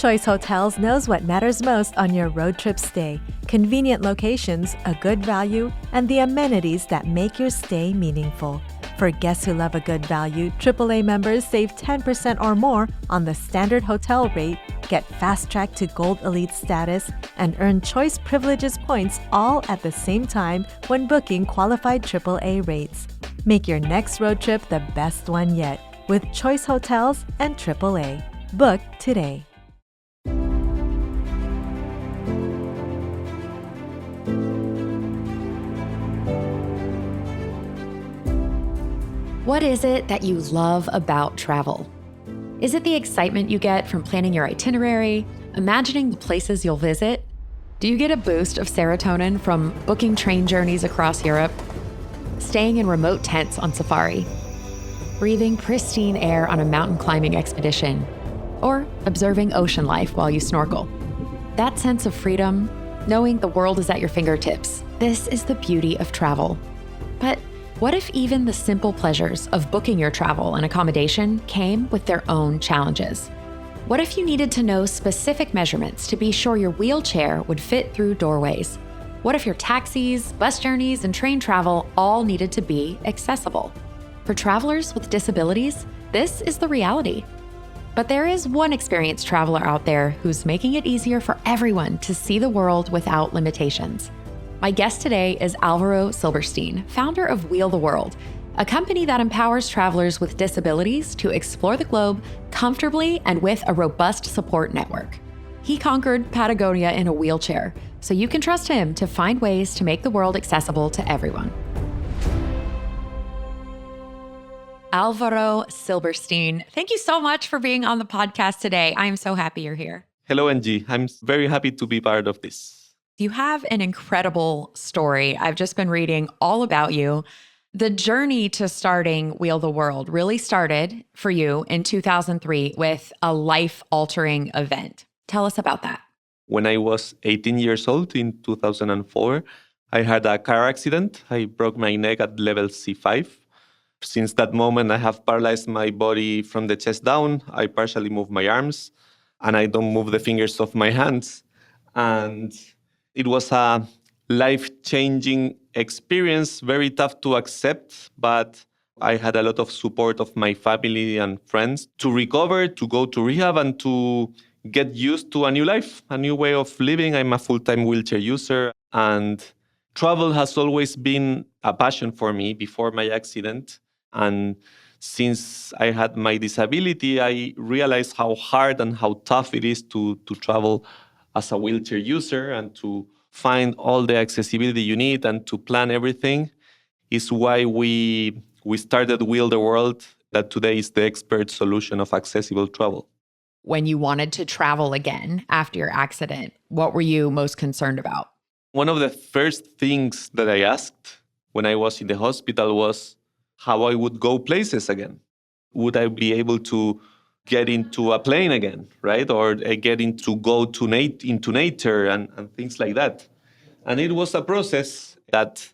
Choice Hotels knows what matters most on your road trip stay. Convenient locations, a good value, and the amenities that make your stay meaningful. For guests who love a good value, AAA members save 10% or more on the standard hotel rate, get fast-track to Gold Elite status, and earn Choice Privileges points all at the same time when booking qualified AAA rates. Make your next road trip the best one yet with Choice Hotels and AAA. Book today. What is it that you love about travel? Is it the excitement you get from planning your itinerary, imagining the places you'll visit? Do you get a boost of serotonin from booking train journeys across Europe, staying in remote tents on safari, breathing pristine air on a mountain climbing expedition, or observing ocean life while you snorkel? That sense of freedom, knowing the world is at your fingertips, this is the beauty of travel. But what if even the simple pleasures of booking your travel and accommodation came with their own challenges? What if you needed to know specific measurements to be sure your wheelchair would fit through doorways? What if your taxis, bus journeys, and train travel all needed to be accessible? For travelers with disabilities, this is the reality. But there is one experienced traveler out there who's making it easier for everyone to see the world without limitations. My guest today is Alvaro Silberstein, founder of Wheel the World, a company that empowers travelers with disabilities to explore the globe comfortably and with a robust support network. He conquered Patagonia in a wheelchair, so you can trust him to find ways to make the world accessible to everyone. Alvaro Silberstein, thank you so much for being on the podcast today. I am so happy you're here. Hello, Angie. I'm very happy to be part of this. You have an incredible story. I've just been reading all about you. The journey to starting Wheel the World really started for you in 2003 with a life-altering event. Tell us about that. When I was 18 years old in 2004, I had a car accident. I broke my neck at level C5. Since that moment, I have paralyzed my body from the chest down. I partially move my arms, and I don't move the fingers of my hands. And it was a life-changing experience, very tough to accept, but I had a lot of support of my family and friends to recover, to go to rehab, and to get used to a new life, a new way of living. I'm a full-time wheelchair user, and travel has always been a passion for me before my accident. And since I had my disability, I realized how hard and how tough it is to travel as a wheelchair user, and to find all the accessibility you need and to plan everything is why we started Wheel the World, that today is the expert solution of accessible travel. When you wanted to travel again after your accident, what were you most concerned about? One of the first things that I asked when I was in the hospital was how I would go places again. Would I be able to get into a plane again, right? Or get into into nature and things like that. And it was a process that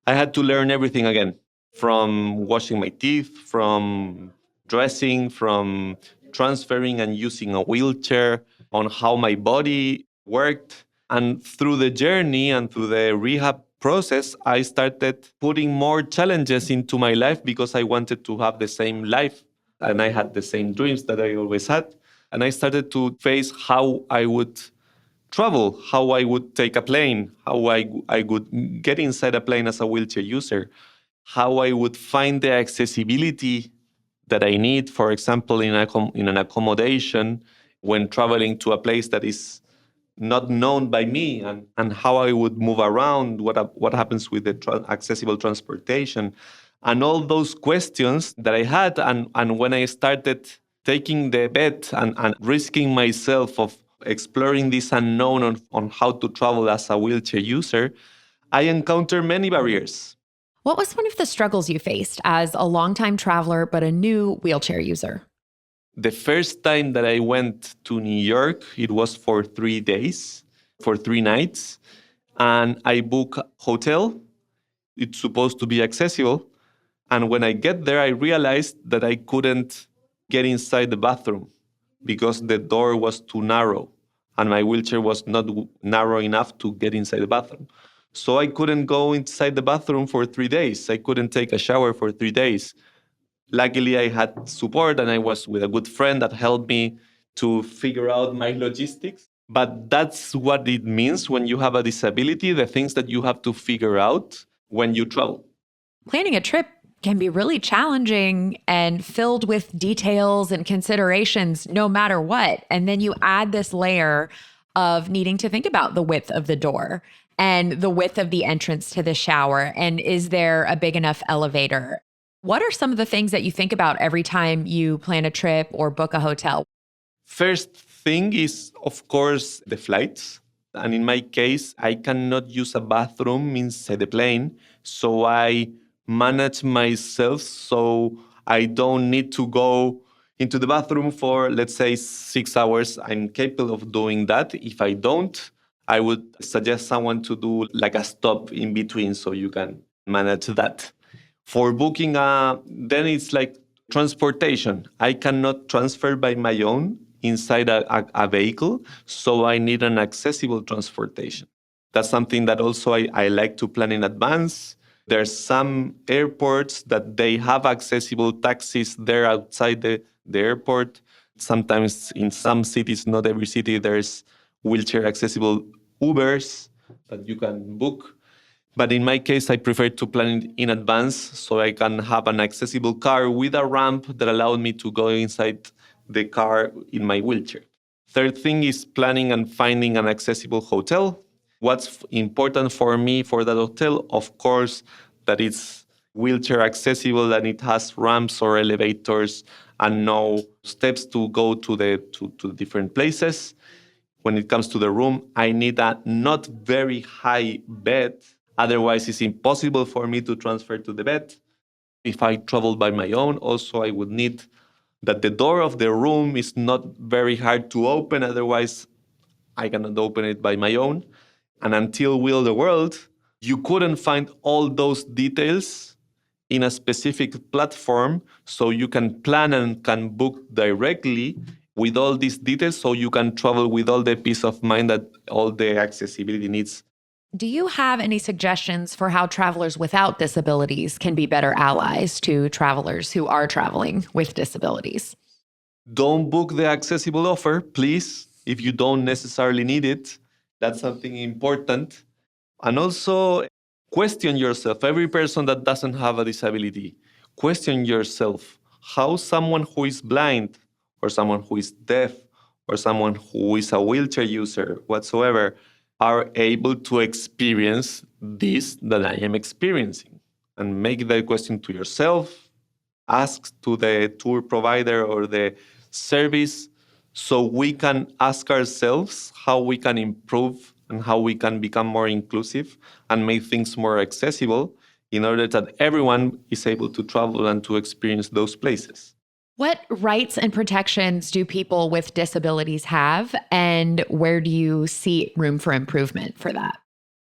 I had to learn everything again, from washing my teeth, from dressing, from transferring and using a wheelchair, on how my body worked. And through the journey and through the rehab process, I started putting more challenges into my life because I wanted to have the same life. And I had the same dreams that I always had. And I started to face how I would travel, how I would take a plane, how I would get inside a plane as a wheelchair user, how I would find the accessibility that I need, for example, in an accommodation when traveling to a place that is not known by me, and how I would move around, what happens with the accessible transportation. And all those questions that I had, and when I started taking the bet and risking myself of exploring this unknown on how to travel as a wheelchair user, I encountered many barriers. What was one of the struggles you faced as a longtime traveler but a new wheelchair user? The first time that I went to New York, it was for 3 days, for 3 nights, and I booked a hotel. It's supposed to be accessible. And when I get there, I realized that I couldn't get inside the bathroom because the door was too narrow and my wheelchair was not narrow enough to get inside the bathroom. So I couldn't go inside the bathroom for 3 days. I couldn't take a shower for 3 days. Luckily, I had support and I was with a good friend that helped me to figure out my logistics. But that's what it means when you have a disability, the things that you have to figure out when you travel. Planning a trip can be really challenging and filled with details and considerations no matter what. And then you add this layer of needing to think about the width of the door and the width of the entrance to the shower. And is there a big enough elevator? What are some of the things that you think about every time you plan a trip or book a hotel? First thing is, of course, the flights. And in my case, I cannot use a bathroom inside the plane. So I manage myself so I don't need to go into the bathroom for, let's say, 6 hours. I'm capable of doing that. If I don't, I would suggest someone to do like a stop in between so you can manage that. For booking, then it's like transportation. I cannot transfer by my own inside a vehicle, so I need an accessible transportation. That's something that also I like to plan in advance. There's some airports that they have accessible taxis there outside the airport. Sometimes in some cities, not every city, there's wheelchair accessible Ubers that you can book. But in my case, I prefer to plan it in advance so I can have an accessible car with a ramp that allowed me to go inside the car in my wheelchair. Third thing is planning and finding an accessible hotel. What's important for me for that hotel, of course, that it's wheelchair accessible and it has ramps or elevators and no steps to go to the different places. When it comes to the room, I need a not very high bed. Otherwise, it's impossible for me to transfer to the bed. If I travel by my own, also I would need that the door of the room is not very hard to open. Otherwise, I cannot open it by my own. And until Wheel the World, you couldn't find all those details in a specific platform, so you can plan and can book directly with all these details so you can travel with all the peace of mind that all the accessibility needs. Do you have any suggestions for how travelers without disabilities can be better allies to travelers who are traveling with disabilities? Don't book the accessible offer, please, if you don't necessarily need it. That's something important. And also, question yourself. Every person that doesn't have a disability, question yourself how someone who is blind or someone who is deaf or someone who is a wheelchair user whatsoever are able to experience this that I am experiencing. And make that question to yourself, ask to the tour provider or the service, so we can ask ourselves how we can improve and how we can become more inclusive and make things more accessible in order that everyone is able to travel and to experience those places. What rights and protections do people with disabilities have, and where do you see room for improvement for that?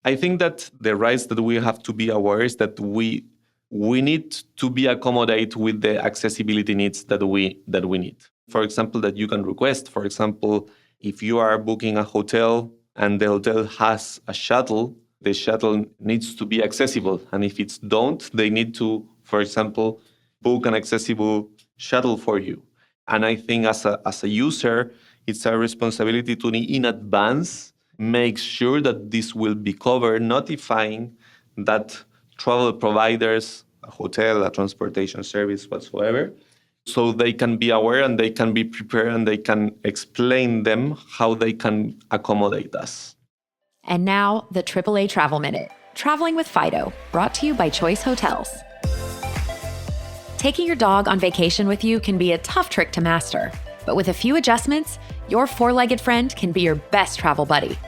I think that the rights that we have to be aware is that we need to be accommodate with the accessibility needs that we need. For example, that you can request. For example, if you are booking a hotel and the hotel has a shuttle, the shuttle needs to be accessible. And if it's don't, they need to, for example, book an accessible shuttle for you. And I think as a user, it's our responsibility to in advance make sure that this will be covered, notifying that travel providers, a hotel, a transportation service, whatsoever, so they can be aware and they can be prepared and they can explain them how they can accommodate us. And now, the AAA Travel Minute. Traveling with Fido, brought to you by Choice Hotels. Taking your dog on vacation with you can be a tough trick to master, but with a few adjustments, your four-legged friend can be your best travel buddy.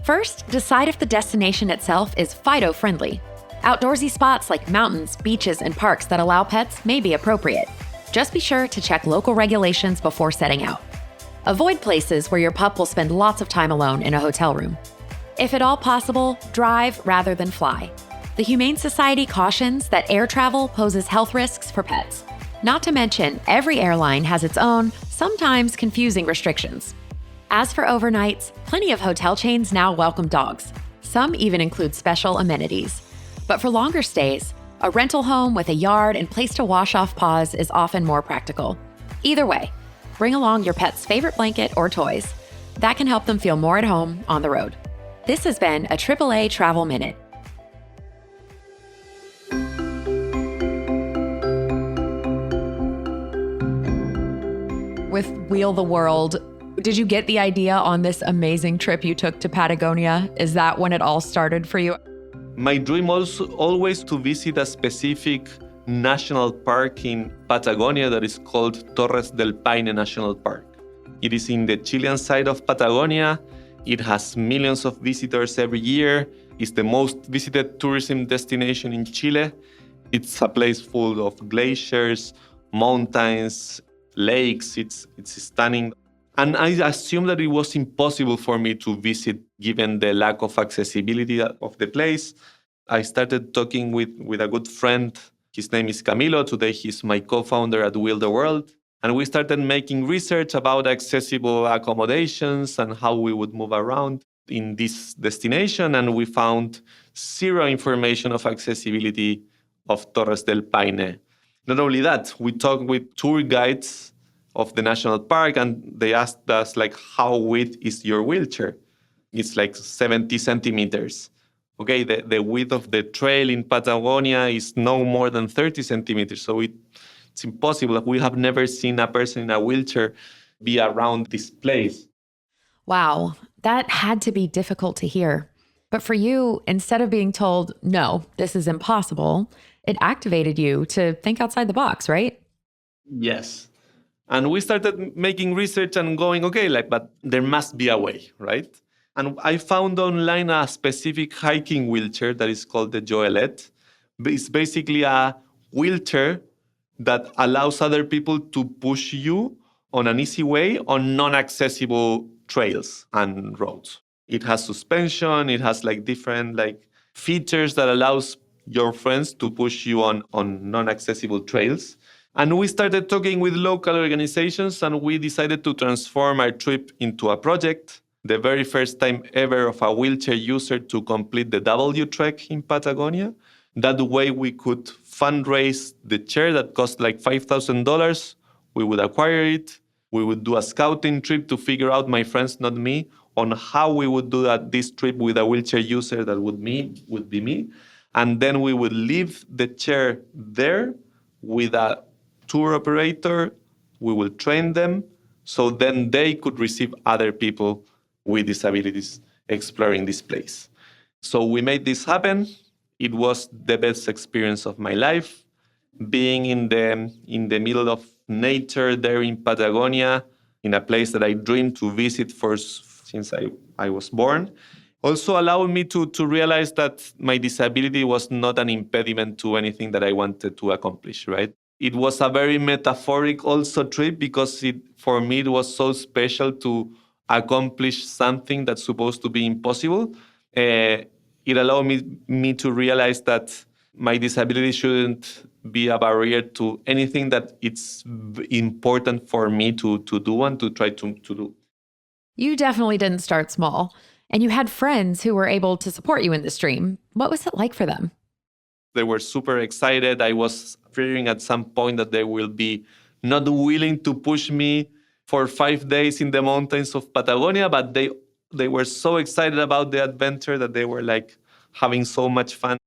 First, decide if the destination itself is Fido-friendly. Outdoorsy spots like mountains, beaches, and parks that allow pets may be appropriate. Just be sure to check local regulations before setting out. Avoid places where your pup will spend lots of time alone in a hotel room. If at all possible, drive rather than fly. The Humane Society cautions that air travel poses health risks for pets. Not to mention, every airline has its own, sometimes confusing restrictions. As for overnights, plenty of hotel chains now welcome dogs. Some even include special amenities. But for longer stays, a rental home with a yard and place to wash off paws is often more practical. Either way, bring along your pet's favorite blanket or toys. That can help them feel more at home on the road. This has been a AAA Travel Minute. With Wheel the World, did you get the idea on this amazing trip you took to Patagonia? Is that when it all started for you? My dream was always to visit a specific national park in Patagonia that is called Torres del Paine National Park. It is in the Chilean side of Patagonia. It has millions of visitors every year. It's the most visited tourism destination in Chile. It's a place full of glaciers, mountains, lakes. It's stunning. And I assumed that it was impossible for me to visit given the lack of accessibility of the place. I started talking with a good friend. His name is Camilo. Today he's my co-founder at Wheel the World. And we started making research about accessible accommodations and how we would move around in this destination. And we found zero information of accessibility of Torres del Paine. Not only that, we talked with tour guides of the national park, and they asked us, like, how width is your wheelchair? It's like 70 centimeters. Okay, the width of the trail in Patagonia is no more than 30 centimeters. So it's impossible. We have never seen a person in a wheelchair be around this place. Wow, that had to be difficult to hear. But for you, instead of being told, no, this is impossible, it activated you to think outside the box, right? Yes. And we started making research and going, okay, but there must be a way, right? And I found online a specific hiking wheelchair that is called the Joelette. It's basically a wheelchair that allows other people to push you on an easy way on non-accessible trails and roads. It has suspension, it has different features that allows your friends to push you on non-accessible trails. And we started talking with local organizations, and we decided to transform our trip into a project. The very first time ever of a wheelchair user to complete the W trek in Patagonia. That way we could fundraise the chair that cost $5,000. We would acquire it. We would do a scouting trip to figure out, my friends, not me, on how we would do this trip with a wheelchair user that would be me. And then we would leave the chair there with a tour operator. We will train them so then they could receive other people with disabilities exploring this place. So we made this happen. It was the best experience of my life. Being in the middle of nature there in Patagonia, in a place that I dreamed to visit since I was born, also allowed me to realize that my disability was not an impediment to anything that I wanted to accomplish, right? It was a very metaphoric also trip because for me it was so special to accomplish something that's supposed to be impossible. It allowed me to realize that my disability shouldn't be a barrier to anything that it's important for me to do and to try to do. You definitely didn't start small, and you had friends who were able to support you in this dream. What was it like for them? They were super excited. I was fearing at some point that they will be not willing to push me for 5 days in the mountains of Patagonia, but they were so excited about the adventure that they were having so much fun.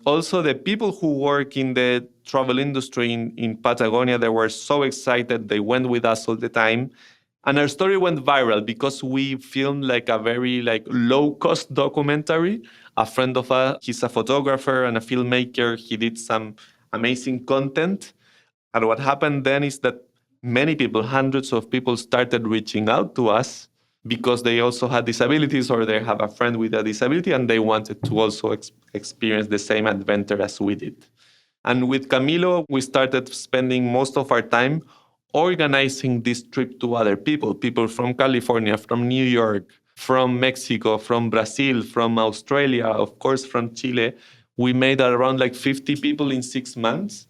Also, the people who work in the travel industry in Patagonia, they were so excited. They went with us all the time. And our story went viral because we filmed a very low-cost documentary. A friend of us, he's a photographer and a filmmaker. He did some amazing content. And what happened then is that many people, hundreds of people, started reaching out to us because they also had disabilities or they have a friend with a disability and they wanted to also experience the same adventure as we did. And with Camilo, we started spending most of our time organizing this trip to other people from California, from New York, from Mexico, from Brazil, from Australia, of course, from Chile. We made around 50 people in 6 months.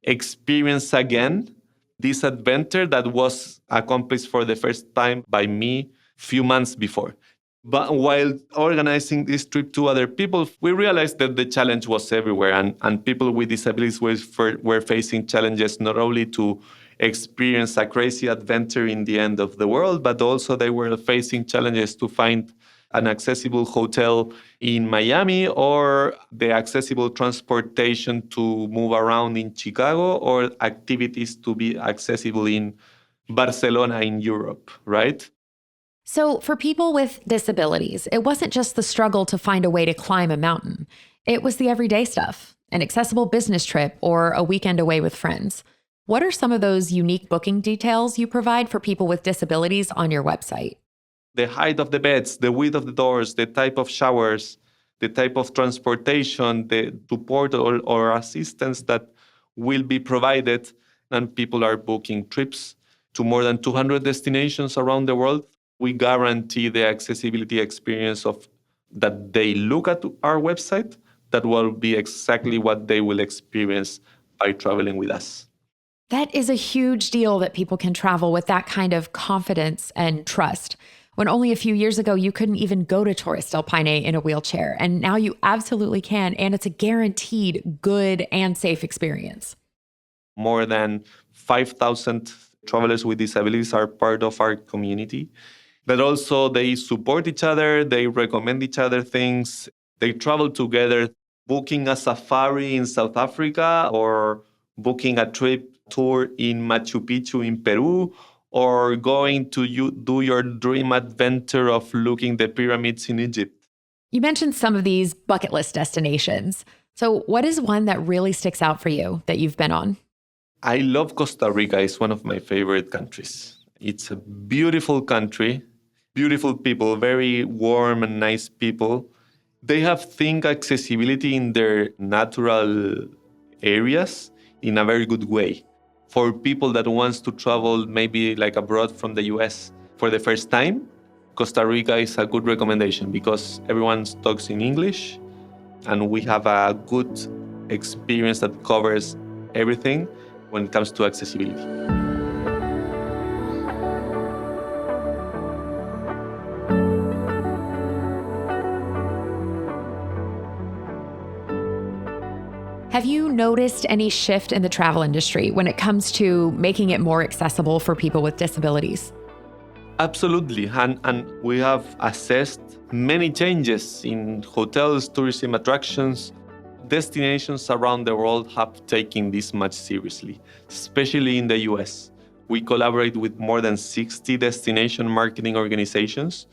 experience again this adventure that was accomplished for the first time by me few months before. But while organizing this trip to other people, we realized that the challenge was everywhere, and people with disabilities were facing challenges not only to experience a crazy adventure in the end of the world, but also they were facing challenges to find an accessible hotel in Miami or the accessible transportation to move around in Chicago or activities to be accessible in Barcelona in Europe, right? So, for people with disabilities, it wasn't just the struggle to find a way to climb a mountain. It was the everyday stuff, an accessible business trip or a weekend away with friends. What are some of those unique booking details you provide for people with disabilities on your website? The height of the beds, the width of the doors, the type of showers, the type of transportation, the support or assistance that will be provided. And people are booking trips to more than 200 destinations around the world. We guarantee the accessibility experience of that they look at our website. That will be exactly what they will experience by traveling with us. That is a huge deal that people can travel with that kind of confidence and trust. When only a few years ago, you couldn't even go to Torres del Paine in a wheelchair. And now you absolutely can. And it's a guaranteed good and safe experience. More than 5,000 travelers with disabilities are part of our community. But also they support each other, they recommend each other things, they travel together, booking a safari in South Africa or booking a tour in Machu Picchu in Peru, or going to do your dream adventure of looking the pyramids in Egypt. You mentioned some of these bucket list destinations. So what is one that really sticks out for you that you've been on? I love Costa Rica. It's one of my favorite countries. It's a beautiful country, beautiful people, very warm and nice people. They have think accessibility in their natural areas in a very good way. For people that wants to travel maybe like abroad from the US for the first time, Costa Rica is a good recommendation because everyone talks in English and we have a good experience that covers everything when it comes to accessibility. Have you noticed any shift in the travel industry when it comes to making it more accessible for people with disabilities? Absolutely. And we have assessed many changes in hotels, tourism attractions. Destinations around the world have taken this much seriously, especially in the US. We collaborate with more than 60 destination marketing organizations,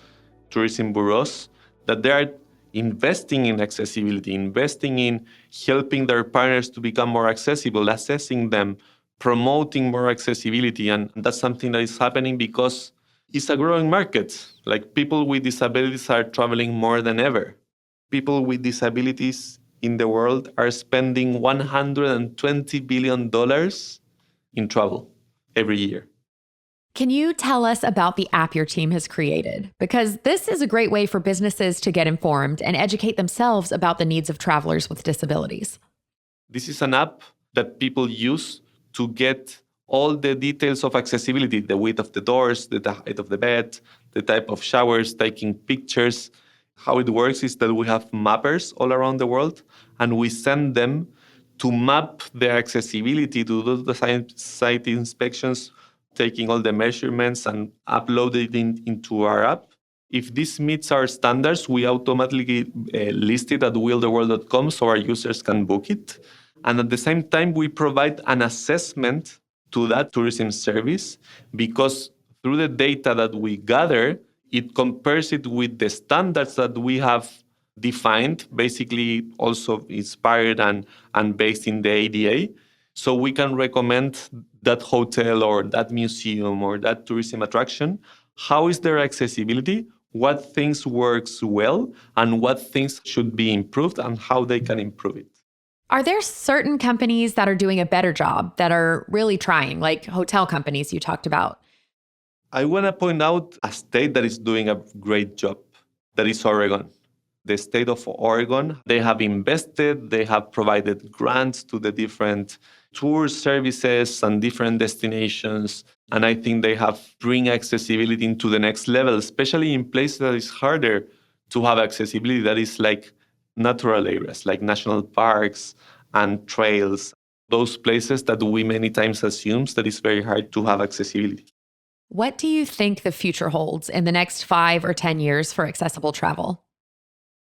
tourism bureaus, that they are investing in accessibility, investing in helping their partners to become more accessible, assessing them, promoting more accessibility. And that's something that is happening because it's a growing market. Like people with disabilities are traveling more than ever. People with disabilities in the world are spending $120 billion in travel every year. Can you tell us about the app your team has created? Because this is a great way for businesses to get informed and educate themselves about the needs of travelers with disabilities. This is an app that people use to get all the details of accessibility, the width of the doors, the height of the bed, the type of showers, taking pictures. How it works is that we have mappers all around the world, and we send them to map their accessibility, to do the site inspections, taking all the measurements and upload it into our app. If this meets our standards, we automatically list it at willtheworld.com so our users can book it. And at the same time, we provide an assessment to that tourism service because through the data that we gather, it compares it with the standards that we have defined, basically also inspired and based in the ADA. So we can recommend that hotel or that museum or that tourism attraction. How is their accessibility? What things works well and what things should be improved and how they can improve it. Are there certain companies that are doing a better job, that are really trying, like hotel companies you talked about? I want to point out a state that is doing a great job. That is Oregon. The state of Oregon, they have invested, they have provided grants to the different tour services and different destinations. And I think they have bring accessibility into the next level, especially in places that is harder to have accessibility, that is like natural areas, like national parks and trails, those places that we many times assume that it's very hard to have accessibility. What do you think the future holds in the next 5 or 10 years for accessible travel?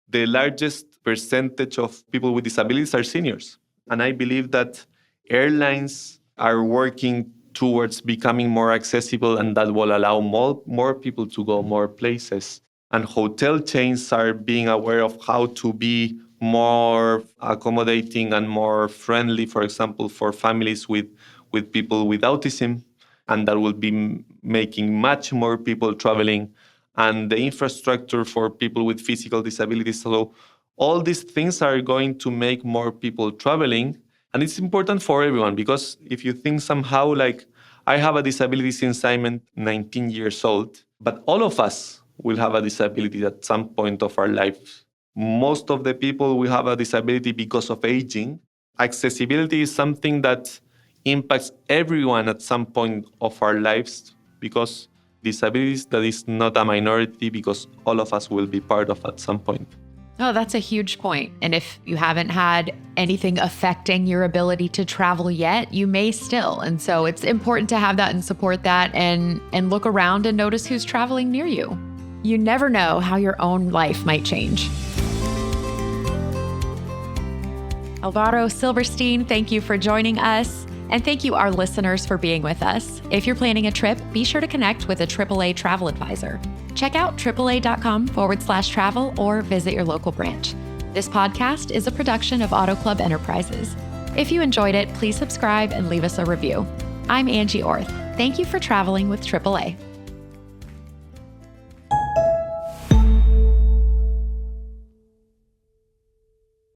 The largest percentage of people with disabilities are seniors. And I believe that airlines are working towards becoming more accessible, and that will allow more people to go more places. And hotel chains are being aware of how to be more accommodating and more friendly, for example, for families with people with autism. And that will be making much more people traveling, and the infrastructure for people with physical disabilities. So all these things are going to make more people traveling. And it's important for everyone, because if you think somehow like, I have a disability since I'm 19 years old, but all of us will have a disability at some point of our lives. Most of the people will have a disability because of aging. Accessibility is something that impacts everyone at some point of our lives, because disabilities, that is not a minority, because all of us will be part of at some point. Oh, that's a huge point. And if you haven't had anything affecting your ability to travel yet, you may still. And so it's important to have that and support that, and look around and notice who's traveling near you. You never know how your own life might change. Alvaro Silberstein, thank you for joining us. And thank you, our listeners, for being with us. If you're planning a trip, be sure to connect with a AAA travel advisor. Check out AAA.com/travel or visit your local branch. This podcast is a production of Auto Club Enterprises. If you enjoyed it, please subscribe and leave us a review. I'm Angie Orth. Thank you for traveling with AAA.